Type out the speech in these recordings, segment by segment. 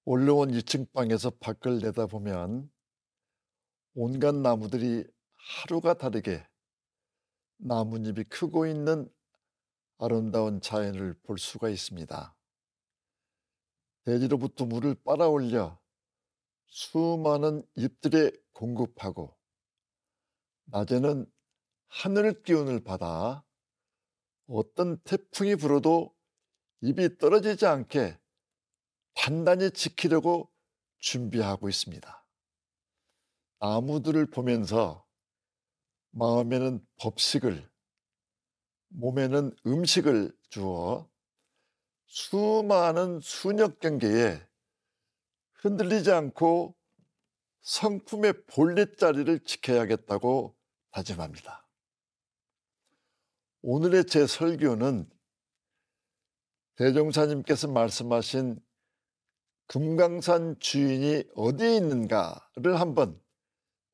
올라온 2층 방에서 밖을 내다보면 온갖 나무들이 하루가 다르게 나뭇잎이 크고 있는 아름다운 자연을 볼 수가 있습니다. 대지로부터 물을 빨아올려 수많은 잎들에 공급하고 낮에는 하늘 기운을 받아 어떤 태풍이 불어도 잎이 떨어지지 않게 단단히 지키려고 준비하고 있습니다. 나무들을 보면서 마음에는 법식을, 몸에는 음식을 주어 수많은 수년 경계에 흔들리지 않고 성품의 본래 자리를 지켜야겠다고 다짐합니다. 오늘의 제 설교는 대종사님께서 말씀하신 금강산 주인이 어디에 있는가를 한번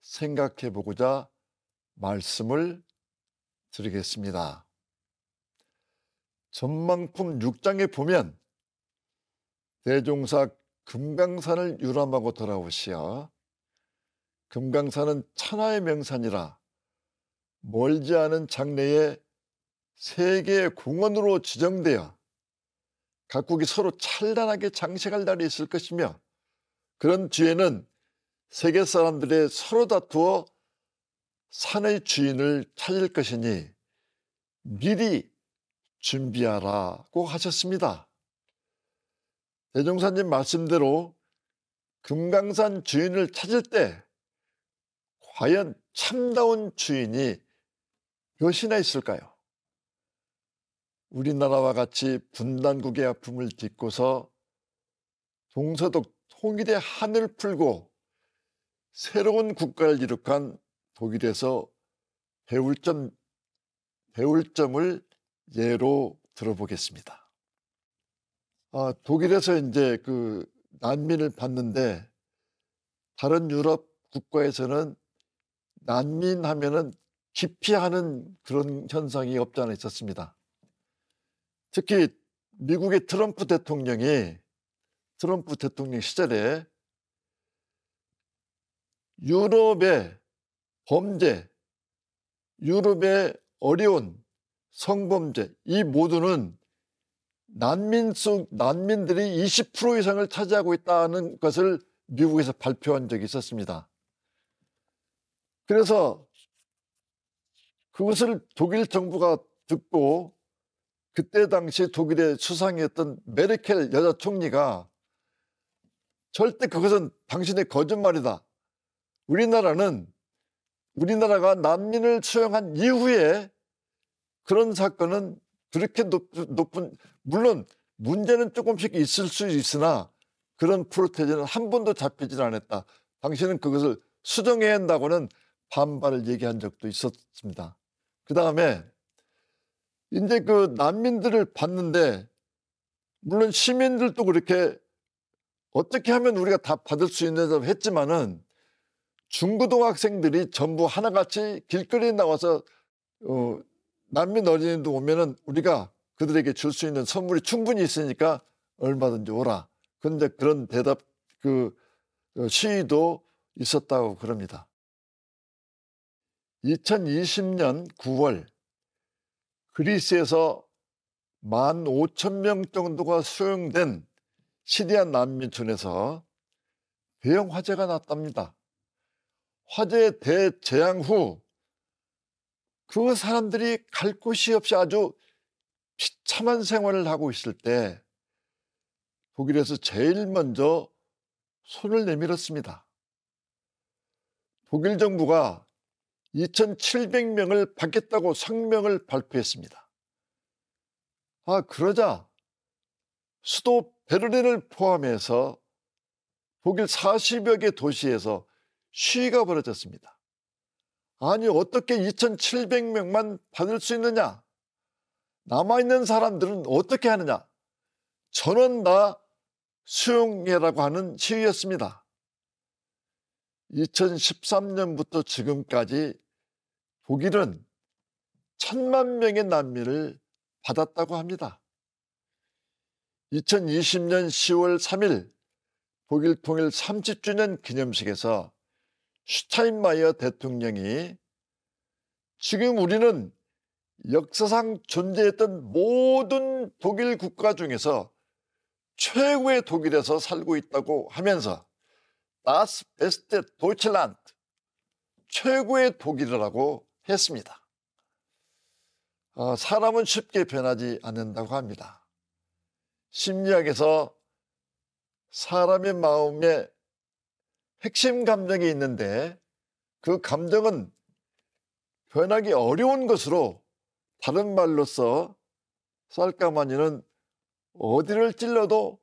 생각해 보고자 말씀을 드리겠습니다. 전망품 6장에 보면 대종사 금강산을 유람하고 돌아오시어 금강산은 천하의 명산이라 멀지 않은 장래에 세계의 공원으로 지정되어 각국이 서로 찬란하게 장식할 날이 있을 것이며 그런 뒤에는 세계 사람들의 서로 다투어 산의 주인을 찾을 것이니 미리 준비하라고 하셨습니다. 대종사님 말씀대로 금강산 주인을 찾을 때 과연 참다운 주인이 몇이나 있을까요? 우리나라와 같이 분단국의 아픔을 딛고서 동서독 통일의 한을 풀고 새로운 국가를 이룩한 독일에서 배울 점을 예로 들어보겠습니다. 독일에서 이제 그 난민을 받는데 다른 유럽 국가에서는 난민 하면은 기피하는 그런 현상이 없지 않아 있었습니다. 특히 미국의 트럼프 대통령 시절에 유럽의 범죄, 유럽의 어려운 성범죄, 이 모두는 난민들이 20% 이상을 차지하고 있다는 것을 미국에서 발표한 적이 있었습니다. 그래서 그것을 독일 정부가 듣고 그때 당시 독일의 수상이었던 메르켈 여자 총리가 절대 그것은 당신의 거짓말이다. 우리나라가 난민을 수용한 이후에 그런 사건은 그렇게 높은 물론 문제는 조금씩 있을 수 있으나 그런 프로테이지는 한 번도 잡히질 않았다. 당신은 그것을 수정해야 한다고는 반발을 얘기한 적도 있었습니다. 그 다음에 이제 그 난민들을 봤는데 물론 시민들도 그렇게 어떻게 하면 우리가 다 받을 수 있는지 했지만은 중고등학생들이 전부 하나같이 길거리에 나와서 난민 어린이도 오면은 우리가 그들에게 줄 수 있는 선물이 충분히 있으니까 얼마든지 오라. 그런데 그런 대답 시위도 있었다고 그럽니다. 2020년 9월 그리스에서 15,000명 정도가 수용된 시리아 난민촌에서 대형 화재가 났답니다. 화재 대재앙 후 그 사람들이 갈 곳이 없이 아주 비참한 생활을 하고 있을 때 독일에서 제일 먼저 손을 내밀었습니다. 독일 정부가 2,700명을 받겠다고 성명을 발표했습니다. 그러자 수도 베를린을 포함해서 독일 40여 개 도시에서 시위가 벌어졌습니다. 아니 어떻게 2,700명만 받을 수 있느냐? 남아있는 사람들은 어떻게 하느냐? 전원 다 수용해라고 하는 시위였습니다. 2013년부터 지금까지 독일은 1,000만 명의 난민을 받았다고 합니다. 2020년 10월 3일 독일 통일 30주년 기념식에서 슈타인마이어 대통령이 지금 우리는 역사상 존재했던 모든 독일 국가 중에서 최고의 독일에서 살고 있다고 하면서 Das beste Deutschland, 최고의 독일이라고 했습니다. 사람은 쉽게 변하지 않는다고 합니다. 심리학에서 사람의 마음에 핵심 감정이 있는데 그 감정은 변하기 어려운 것으로, 다른 말로서 쌀가마니는 어디를 찔러도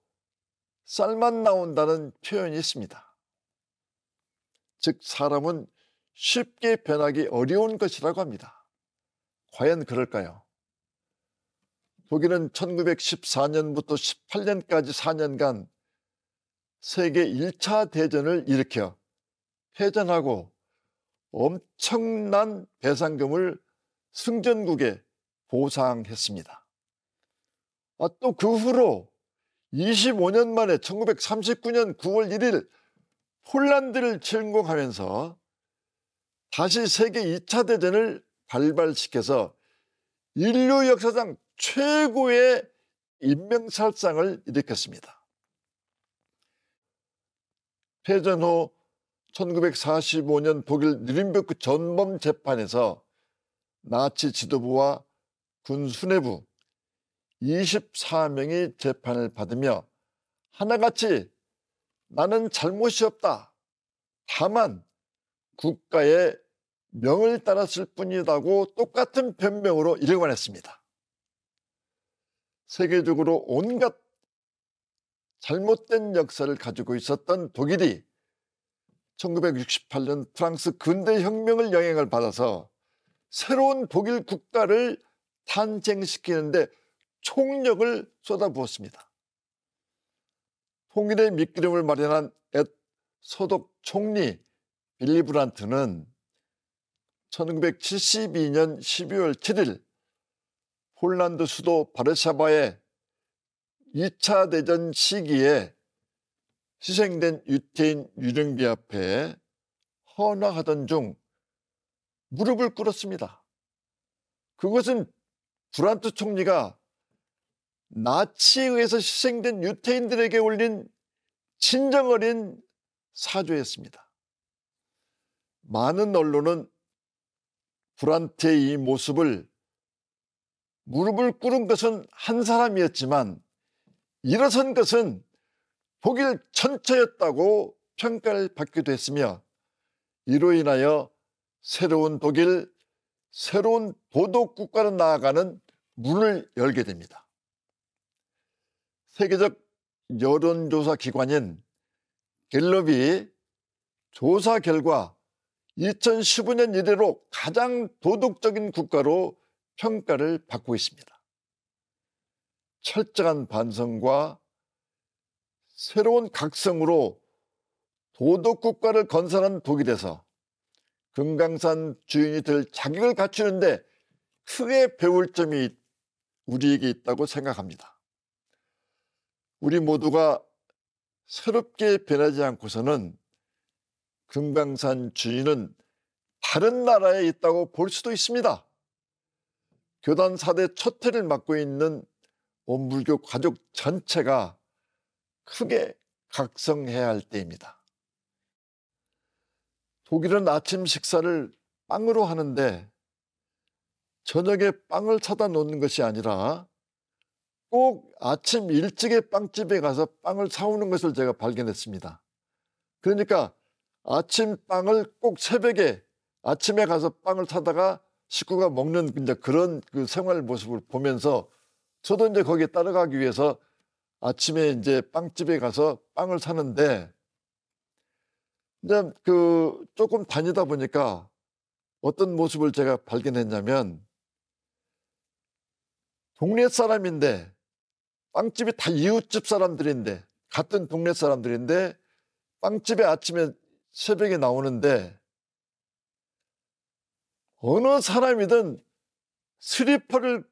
쌀만 나온다는 표현이 있습니다. 즉 사람은 쉽게 변하기 어려운 것이라고 합니다. 과연 그럴까요? 독일은 1914년부터 18년까지 4년간 세계 1차 대전을 일으켜 패전하고 엄청난 배상금을 승전국에 보상했습니다. 또 그 후로 25년 만에 1939년 9월 1일 폴란드를 침공하면서 다시 세계 2차 대전을 발발시켜서 인류 역사상 최고의 인명살상을 일으켰습니다. 패전 후 1945년 독일 누른베르크 전범 재판에서 나치 지도부와 군 수뇌부 24명이 재판을 받으며 하나같이 나는 잘못이 없다, 다만 국가의 명을 따랐을 뿐이라고 똑같은 변명으로 일관했습니다. 세계적으로 온갖 잘못된 역사를 가지고 있었던 독일이 1968년 프랑스 근대혁명을 영향을 받아서 새로운 독일 국가를 탄생시키는데 총력을 쏟아부었습니다. 통일의 밑기름을 마련한 소독 총리 빌리 브란트는 1972년 12월 7일 폴란드 수도 바르샤바의 2차 대전 시기에 희생된 유태인 유령비 앞에 헌화하던 중 무릎을 꿇었습니다. 그것은 브란트 총리가 나치에 의해서 희생된 유태인들에게 올린 친정 어린 사죄였습니다. 많은 언론은 브란트의 이 모습을 무릎을 꿇은 것은 한 사람이었지만 일어선 것은 독일 전체였다고 평가를 받기도 했으며, 이로 인하여 새로운 독일, 새로운 도덕 국가로 나아가는 문을 열게 됩니다. 세계적 여론조사 기관인 갤럽이 조사 결과 2015년 이래로 가장 도덕적인 국가로 평가를 받고 있습니다. 철저한 반성과 새로운 각성으로 도덕 국가를 건설한 독일에서 금강산 주인이 될 자격을 갖추는데 크게 배울 점이 우리에게 있다고 생각합니다. 우리 모두가 새롭게 변하지 않고서는 금강산 주인은 다른 나라에 있다고 볼 수도 있습니다. 교단 4대 초태를 맡고 있는 원불교 가족 전체가 크게 각성해야 할 때입니다. 독일은 아침 식사를 빵으로 하는데 저녁에 빵을 사다 놓는 것이 아니라 꼭 아침 일찍에 빵집에 가서 빵을 사오는 것을 제가 발견했습니다. 그러니까 아침 빵을 꼭 새벽에 아침에 가서 빵을 사다가 식구가 먹는 이제 그런 그 생활 모습을 보면서 저도 이제 거기에 따라가기 위해서 아침에 이제 빵집에 가서 빵을 사는데, 이제 조금 다니다 보니까 어떤 모습을 제가 발견했냐면, 동네 사람인데 빵집이 다 이웃집 사람들인데, 같은 동네 사람들인데 빵집에 아침에 새벽에 나오는데 어느 사람이든 슬리퍼를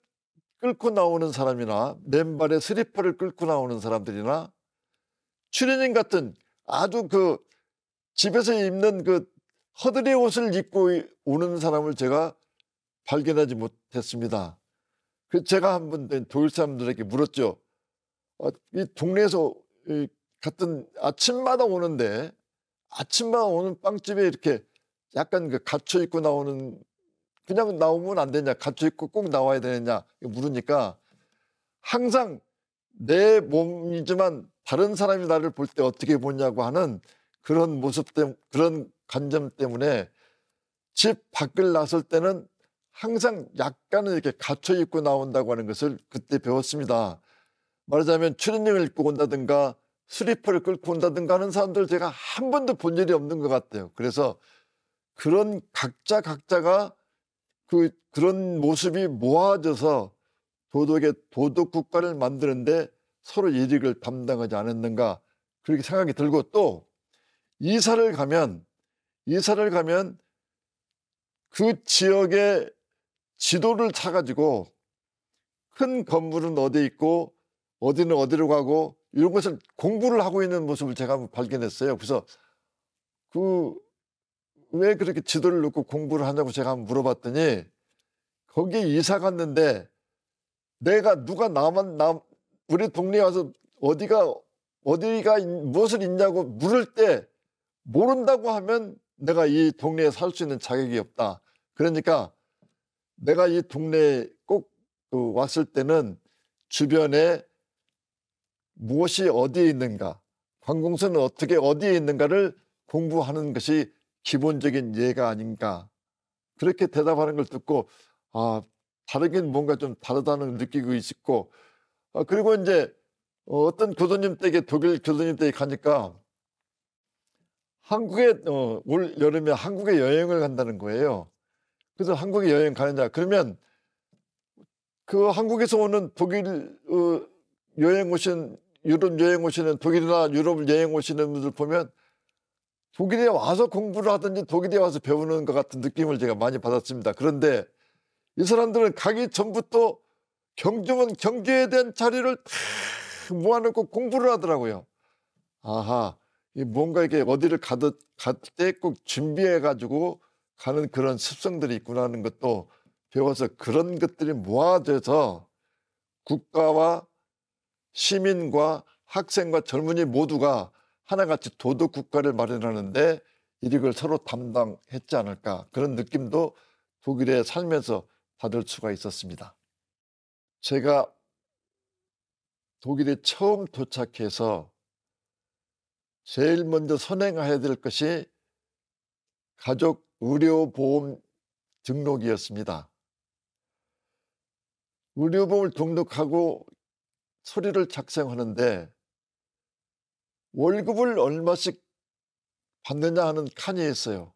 끌고 나오는 사람이나 맨발에 슬리퍼를 끌고 나오는 사람들이나 추리닝 같은 아주 그 집에서 입는 그 허드레 옷을 입고 오는 사람을 제가 발견하지 못했습니다. 그래서 제가 한번 독일 사람들에게 물었죠. 이 동네에서 같은 아침마다 오는데 아침마다 오는 빵집에 이렇게 약간 그 갇혀 입고 나오는, 그냥 나오면 안 되냐, 갇혀 입고 꼭 나와야 되느냐 물으니까 항상 내 몸이지만 다른 사람이 나를 볼 때 어떻게 보냐고 하는 그런 모습 때문에, 그런 관점 때문에 집 밖을 나설 때는 항상 약간은 이렇게 갇혀 입고 나온다고 하는 것을 그때 배웠습니다. 말하자면 추리닝을 입고 온다든가 슬리퍼를 끌고 온다든가 하는 사람들 제가 한 번도 본 일이 없는 것 같아요. 그래서 그런 각자가 그런 모습이 모아져서 도덕 국가를 만드는데 서로 이익을 담당하지 않았는가, 그렇게 생각이 들고, 또 이사를 가면 그 지역의 지도를 찾아가지고 큰 건물은 어디 있고 어디는 어디로 가고 이런 것을 공부를 하고 있는 모습을 제가 한번 발견했어요. 그래서 왜 그렇게 지도를 놓고 공부를 하냐고 제가 한번 물어봤더니, 거기에 이사 갔는데 누가 우리 동네에 와서 어디가 무엇을 있냐고 물을 때 모른다고 하면 내가 이 동네에 살 수 있는 자격이 없다. 그러니까 내가 이 동네에 꼭 왔을 때는 주변에 무엇이 어디에 있는가, 관공서는 어디에 있는가를 공부하는 것이 기본적인 예가 아닌가, 그렇게 대답하는 걸 듣고 다르긴 뭔가 좀 다르다는 걸 느끼고 있었고, 그리고 이제 어떤 교수님 댁에, 독일 교수님 댁에 가니까 올 여름에 한국에 여행을 간다는 거예요. 그래서 한국에 여행 가느냐 그러면 그 한국에서 오는 독일 유럽 여행 오시는, 독일이나 유럽 여행 오시는 분들 보면 독일에 와서 공부를 하든지 독일에 와서 배우는 것 같은 느낌을 제가 많이 받았습니다. 그런데 이 사람들은 가기 전부터 경제에 대한 자료를 다 모아놓고 공부를 하더라고요. 아하, 뭔가 이게 어디를 갈 때 꼭 준비해 가지고 가는 그런 습성들이 있구나 하는 것도 배워서, 그런 것들이 모아져서 국가와 시민과 학생과 젊은이 모두가 하나같이 도덕 국가를 마련하는데 이걸 서로 담당했지 않을까, 그런 느낌도 독일에 살면서 받을 수가 있었습니다. 제가 독일에 처음 도착해서 제일 먼저 선행해야 될 것이 가족 의료보험 등록이었습니다. 의료보험을 등록하고 서류를 작성하는데 월급을 얼마씩 받느냐 하는 칸이 있어요.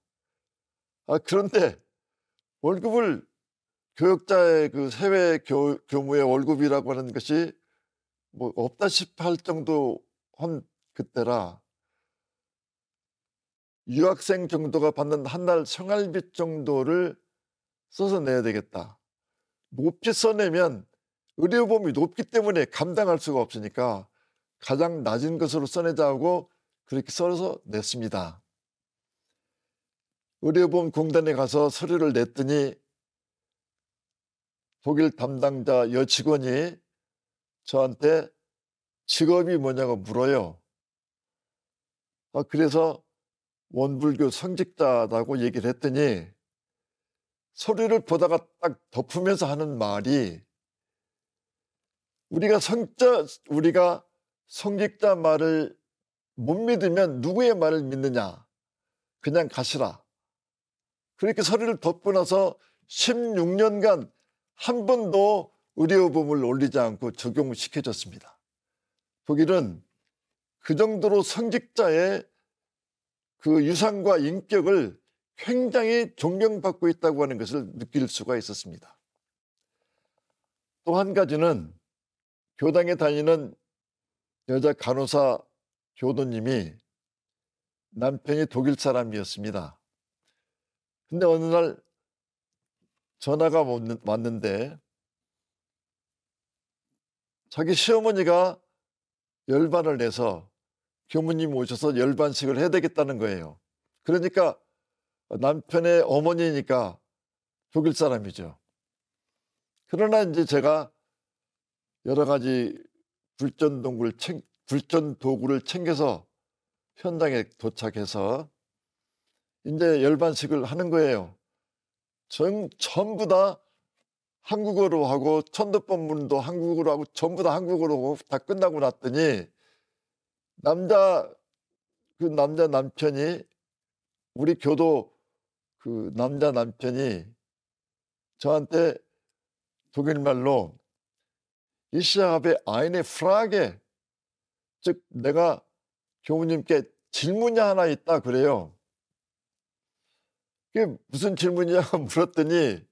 그런데 월급을, 교역자의 그 해외 교무의 월급이라고 하는 것이 뭐 없다시피 할 정도 한 그때라, 유학생 정도가 받는 한 달 생활비 정도를 써서 내야 되겠다. 높이 써내면 의료보험이 높기 때문에 감당할 수가 없으니까 가장 낮은 것으로 써내자고 그렇게 써서 냈습니다. 의료보험공단에 가서 서류를 냈더니 독일 담당자 여직원이 저한테 직업이 뭐냐고 물어요. 그래서 원불교 성직자라고 얘기를 했더니 서류를 보다가 딱 덮으면서 하는 말이, 우리가 성직자 말을 못 믿으면 누구의 말을 믿느냐, 그냥 가시라. 그렇게 서류를 덮고 나서 16년간 한 번도 의료보험을 올리지 않고 적용시켜줬습니다. 독일은 그 정도로 성직자의 그 유산과 인격을 굉장히 존경받고 있다고 하는 것을 느낄 수가 있었습니다. 또 한 가지는 교당에 다니는 여자 간호사 교도님이 남편이 독일 사람이었습니다. 근데 어느 날 전화가 왔는데 자기 시어머니가 열반을 내서 교무님 오셔서 열반식을 해야 되겠다는 거예요. 그러니까 남편의 어머니니까 독일 사람이죠. 그러나 이제 제가 여러 가지 불전 도구를 챙겨서 현장에 도착해서 이제 열반식을 하는 거예요. 전부 다 한국어로 하고 천도법문도 한국어로 하고 전부 다 한국어로 하고 다 끝나고 났더니 남자 남편이 우리 교도 그 남자 남편이 저한테 독일말로 Ich habe eine Frage, 즉 내가 교무님께 질문이 하나 있다 그래요. 그게 무슨 질문이냐고 물었더니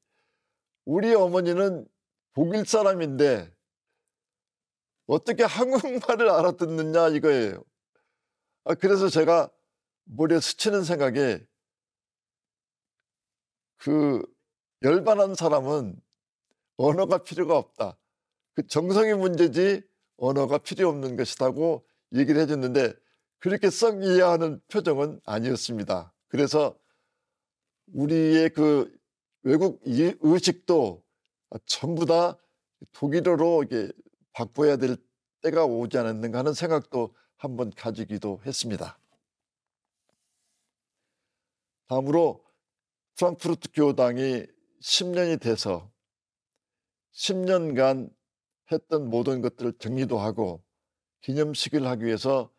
우리 어머니는 독일 사람인데 어떻게 한국말을 알아듣느냐 이거예요. 그래서 제가 머리에 스치는 생각에 그 열반한 사람은 언어가 필요가 없다. 그 정성이 문제지 언어가 필요 없는 것이라고 얘기를 해줬는데 그렇게 썩 이해하는 표정은 아니었습니다. 그래서 우리의 그 외국 의식도 전부 다 독일어로 이게 바꿔야 될 때가 오지 않았는가 하는 생각도 한번 가지기도 했습니다. 다음으로 프랑크푸르트 교당이 10년이 돼서 10년간 했던 모든 것들을 정리도 하고 기념식을 하기 위해서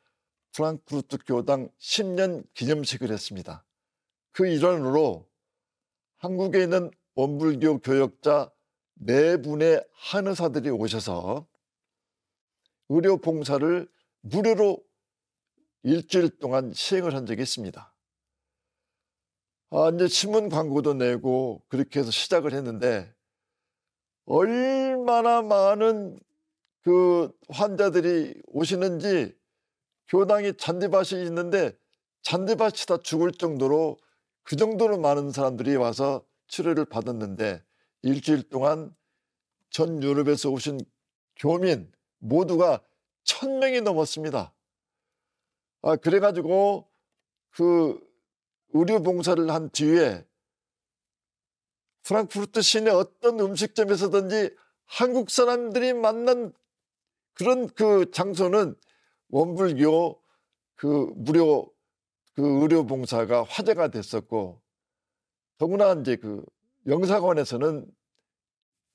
프랑크푸르트 교당 10년 기념식을 했습니다. 그 일환으로 한국에 있는 원불교 교역자 4분의 한의사들이 오셔서 의료 봉사를 무료로 일주일 동안 시행을 한 적이 있습니다. 이제 신문 광고도 내고 그렇게 해서 시작을 했는데 얼마나 많은 그 환자들이 오시는지 교당이 잔디밭이 있는데 잔디밭이 다 죽을 정도로 그 정도로 많은 사람들이 와서 치료를 받았는데 일주일 동안 전 유럽에서 오신 교민 모두가 1000명이 넘었습니다. 그래가지고 그 의료 봉사를 한 뒤에 프랑크푸르트 시내 어떤 음식점에서든지 한국 사람들이 만난 그런 그 장소는 원불교 그 무료 그 의료 봉사가 화제가 됐었고 더구나 이제 그 영사관에서는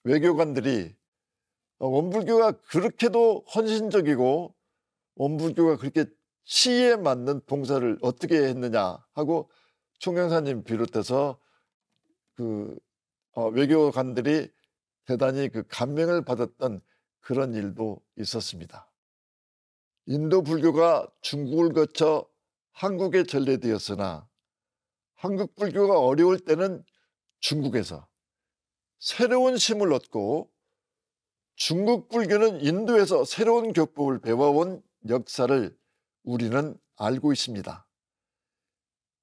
외교관들이 원불교가 그렇게도 헌신적이고 원불교가 그렇게 시에 맞는 봉사를 어떻게 했느냐 하고 총영사님 비롯해서 그 외교관들이 대단히 그 감명을 받았던 그런 일도 있었습니다. 인도 불교가 중국을 거쳐 한국에 전래되었으나 한국 불교가 어려울 때는 중국에서 새로운 힘을 얻고 중국 불교는 인도에서 새로운 교법을 배워온 역사를 우리는 알고 있습니다.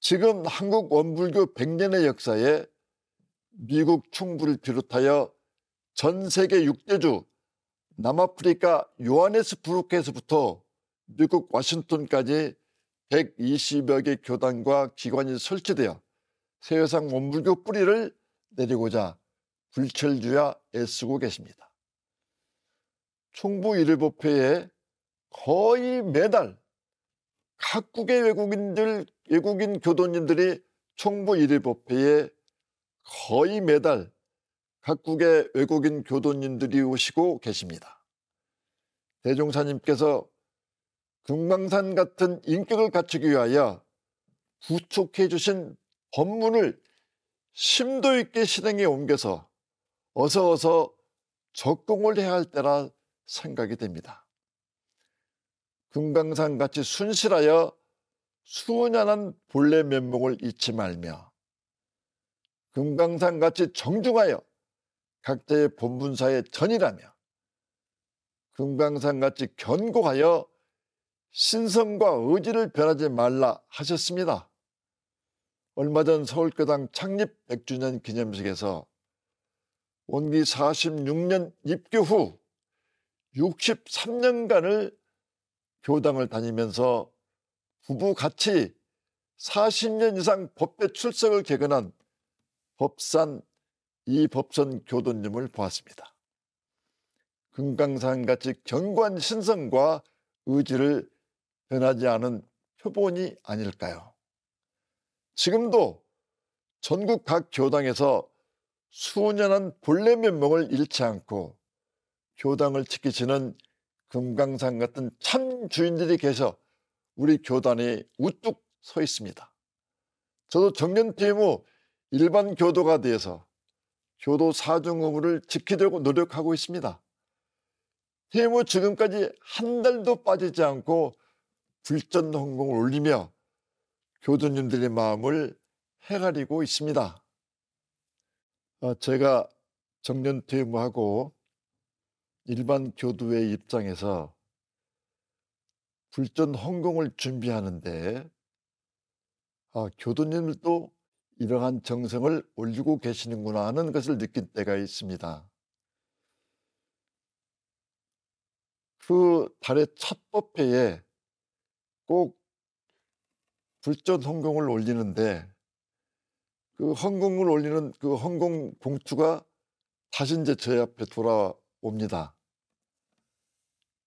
지금 한국 원불교 100년의 역사에 미국 충북을 비롯하여 전 세계 6대주 남아프리카 요하네스부르크에서부터 미국 워싱턴까지 120여 개 교단과 기관이 설치되어 세계상 원불교 뿌리를 내리고자 불철주야 애쓰고 계십니다. 총부 일일법회에 거의 매달 각국의 외국인 교도님들이 총부 일일법회에 거의 매달 각국의 외국인 교도님들이 오시고 계십니다. 대종사님께서 금강산 같은 인격을 갖추기 위하여 구축해 주신 법문을 심도 있게 실행에 옮겨서 어서 적공을 해야 할 때라 생각이 됩니다. 금강산같이 순실하여 수연한 본래 면목을 잊지 말며 금강산같이 정중하여 각자의 본분사에 전이라며 금강산같이 견고하여 신성과 의지를 변하지 말라 하셨습니다. 얼마 전 서울교당 창립 100주년 기념식에서 원기 46년 입교 후 63년간을 교당을 다니면서 부부 같이 40년 이상 법회 출석을 개근한 법산 이법선 교도님을 보았습니다. 금강산같이 견고한 신성과 의지를 변하지 않은 표본이 아닐까요? 지금도 전국 각 교당에서 수년한 본래 면목을 잃지 않고 교당을 지키시는 금강산 같은 참 주인들이 계셔 우리 교단이 우뚝 서 있습니다. 저도 정년퇴임 후 일반 교도가 되어서 교도 사중 의무를 지키려고 노력하고 있습니다. 퇴임 후 지금까지 한 달도 빠지지 않고 불전헌공을 올리며 교도님들의 마음을 헤아리고 있습니다. 제가 정년퇴임하고 일반 교도의 입장에서 불전헌공을 준비하는데 교도님들도 이러한 정성을 올리고 계시는구나 하는 것을 느낀 때가 있습니다. 그 달의 첫 법회에 꼭 불전헌공을 올리는데 그 헌공을 올리는 그 헌공 봉투가 다시 이제 저희 앞에 돌아옵니다.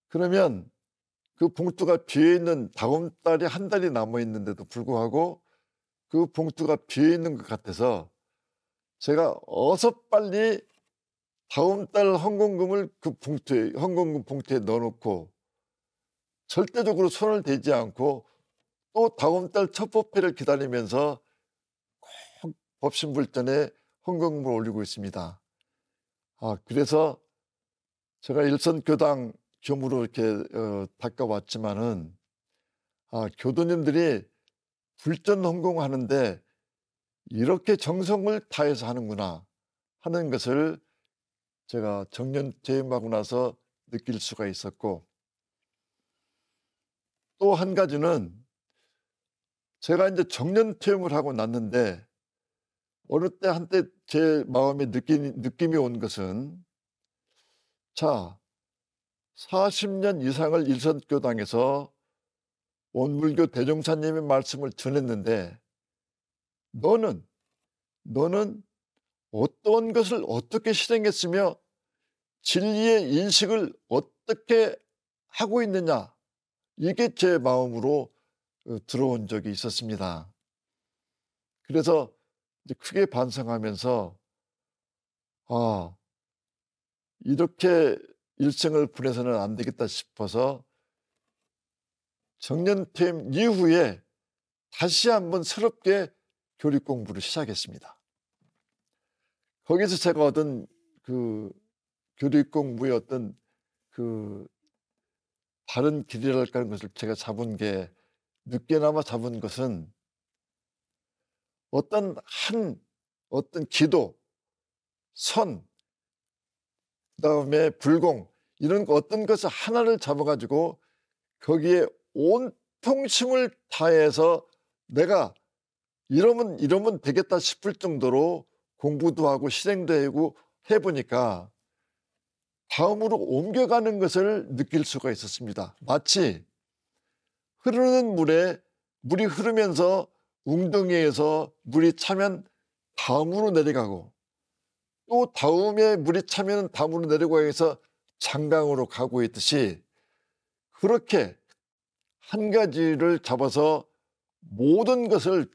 그러면 그 봉투가 비어있는 다음 달에 한 달이 남아있는데도 불구하고 그 봉투가 비어있는 것 같아서 제가 어서 빨리 다음 달 헌공금을 그 봉투에, 헌공금 봉투에 넣어놓고 절대적으로 손을 대지 않고 또 다음 달 첫 법회를 기다리면서 꼭 법신불전에 헌금을 올리고 있습니다. 그래서 제가 일선교당 겸으로 이렇게 닦아왔지만은 교도님들이 불전 헌공하는데 이렇게 정성을 다해서 하는구나 하는 것을 제가 정년 퇴임하고 나서 느낄 수가 있었고, 또 한 가지는 제가 이제 정년 퇴임을 하고 났는데 어느 때 한때 제 마음에 느낌이 온 것은, 자, 40년 이상을 일선교당에서 온불교 대종사님의 말씀을 전했는데 너는 어떤 것을 어떻게 실행했으며 진리의 인식을 어떻게 하고 있느냐, 이게 제 마음으로 들어온 적이 있었습니다. 그래서 이제 크게 반성하면서 이렇게 일생을 보내서는 안 되겠다 싶어서 정년퇴임 이후에 다시 한번 새롭게 교리 공부를 시작했습니다. 거기서 제가 얻은 그 교리 공부의 어떤 그 다른 길이랄까 하는 것을 제가 늦게나마 잡은 것은, 어떤 기도, 선, 그다음에 불공, 이런 어떤 것을 하나를 잡아가지고 거기에 온통 힘을 다해서 내가 이러면 되겠다 싶을 정도로 공부도 하고 실행도 하고 해보니까 다음으로 옮겨가는 것을 느낄 수가 있었습니다. 마치 흐르는 물이 흐르면서 웅덩이에서 물이 차면 다음으로 내려가고, 또 다음에 물이 차면 다음으로 내려가고 해서 장강으로 가고 있듯이, 그렇게 한 가지를 잡아서 모든 것을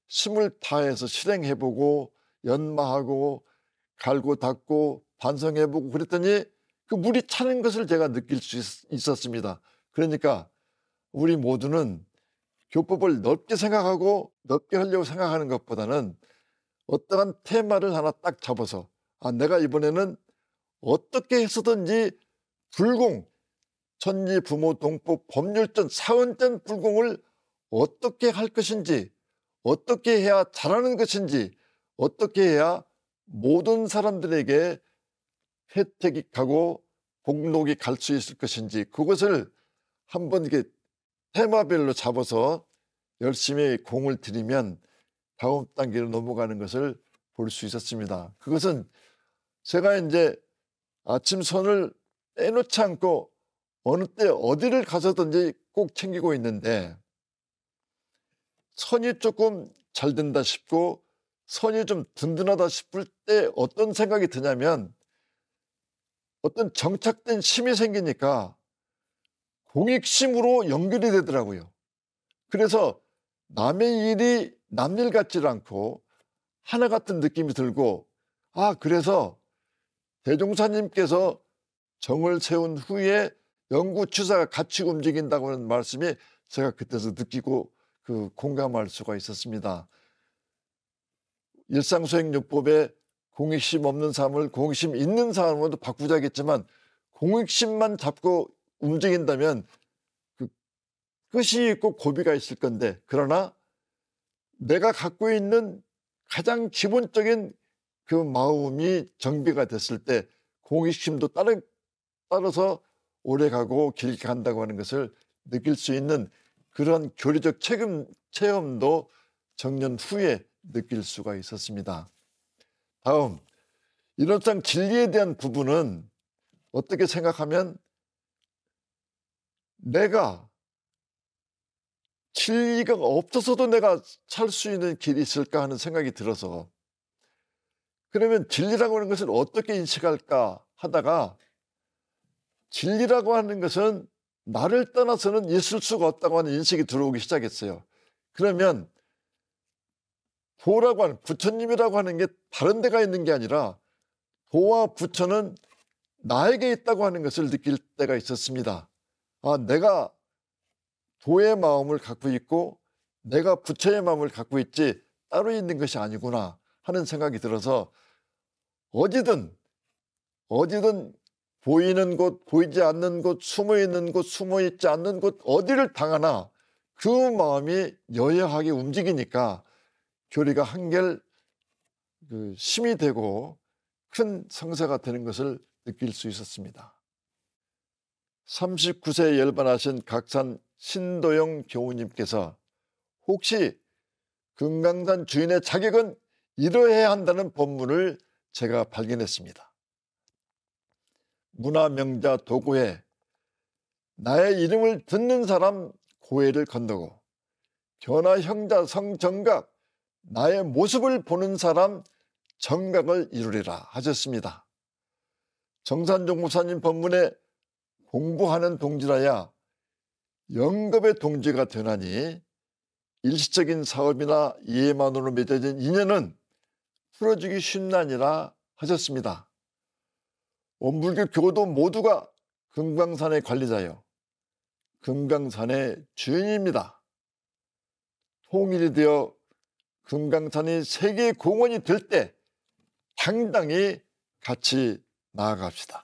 힘을 다해서 실행해보고 연마하고 갈고 닦고 반성해보고 그랬더니 그 물이 차는 것을 제가 느낄 수 있었습니다. 그러니까 우리 모두는 교법을 넓게 생각하고 넓게 하려고 생각하는 것보다는 어떠한 테마를 하나 딱 잡아서 내가 이번에는 어떻게 해서든지 불공, 천지, 부모, 동법, 법률전, 사언전 불공을 어떻게 할 것인지, 어떻게 해야 잘하는 것인지, 어떻게 해야 모든 사람들에게 혜택이 가고 복록이 갈 수 있을 것인지, 그것을 한번 이렇게 테마별로 잡아서 열심히 공을 들이면 다음 단계로 넘어가는 것을 볼 수 있었습니다. 그것은 제가 이제 아침 손을 빼놓지 않고 어느 때 어디를 가서든지 꼭 챙기고 있는데, 선이 조금 잘 된다 싶고 선이 좀 든든하다 싶을 때 어떤 생각이 드냐면 어떤 정착된 심이 생기니까 공익심으로 연결이 되더라고요. 그래서 남의 일이 남일 같지 않고 하나 같은 느낌이 들고 그래서 대종사님께서 정을 세운 후에 영구추사가 같이 움직인다고 하는 말씀이 제가 그때서 느끼고 공감할 수가 있었습니다. 일상수행요법에 공익심 없는 삶을 공익심 있는 삶으로 바꾸자겠지만 공익심만 잡고 움직인다면 끝이 있고 고비가 있을 건데 그러나 내가 갖고 있는 가장 기본적인 그 마음이 정비가 됐을 때 공익심도 따라서 오래가고 길게 간다고 하는 것을 느낄 수 있는 그런 교리적 체험도 정년 후에 느낄 수가 있었습니다. 다음, 이론상 진리에 대한 부분은 어떻게 생각하면 내가 진리가 없어서도 내가 살 수 있는 길이 있을까 하는 생각이 들어서 그러면 진리라고 하는 것을 어떻게 인식할까 하다가 진리라고 하는 것은 나를 떠나서는 있을 수가 없다고 하는 인식이 들어오기 시작했어요. 그러면 도라고 하는 부처님이라고 하는 게 다른 데가 있는 게 아니라 도와 부처는 나에게 있다고 하는 것을 느낄 때가 있었습니다. 내가 도의 마음을 갖고 있고 내가 부처의 마음을 갖고 있지 따로 있는 것이 아니구나 하는 생각이 들어서 어디든 보이는 곳, 보이지 않는 곳, 숨어있는 곳, 숨어있지 않는 곳 어디를 당하나 그 마음이 여여하게 움직이니까 교리가 한결 심이 되고 큰 성사가 되는 것을 느낄 수 있었습니다. 39세에 열반하신 각산 신도영 교우님께서 혹시 금강산 주인의 자격은 이러해야 한다는 법문을 제가 발견했습니다. 문화명자 도고해 나의 이름을 듣는 사람 고해를 건너고 견화형자 성정각 나의 모습을 보는 사람 정각을 이루리라 하셨습니다. 정산종무사님 법문에 공부하는 동지라야 영겁의 동지가 되나니 일시적인 사업이나 이해만으로 맺어진 인연은 풀어주기 쉽나니라 하셨습니다. 원불교 교도 모두가 금강산의 관리자요 금강산의 주인입니다. 통일이 되어 금강산이 세계의 공원이 될 때 당당히 같이 나아갑시다.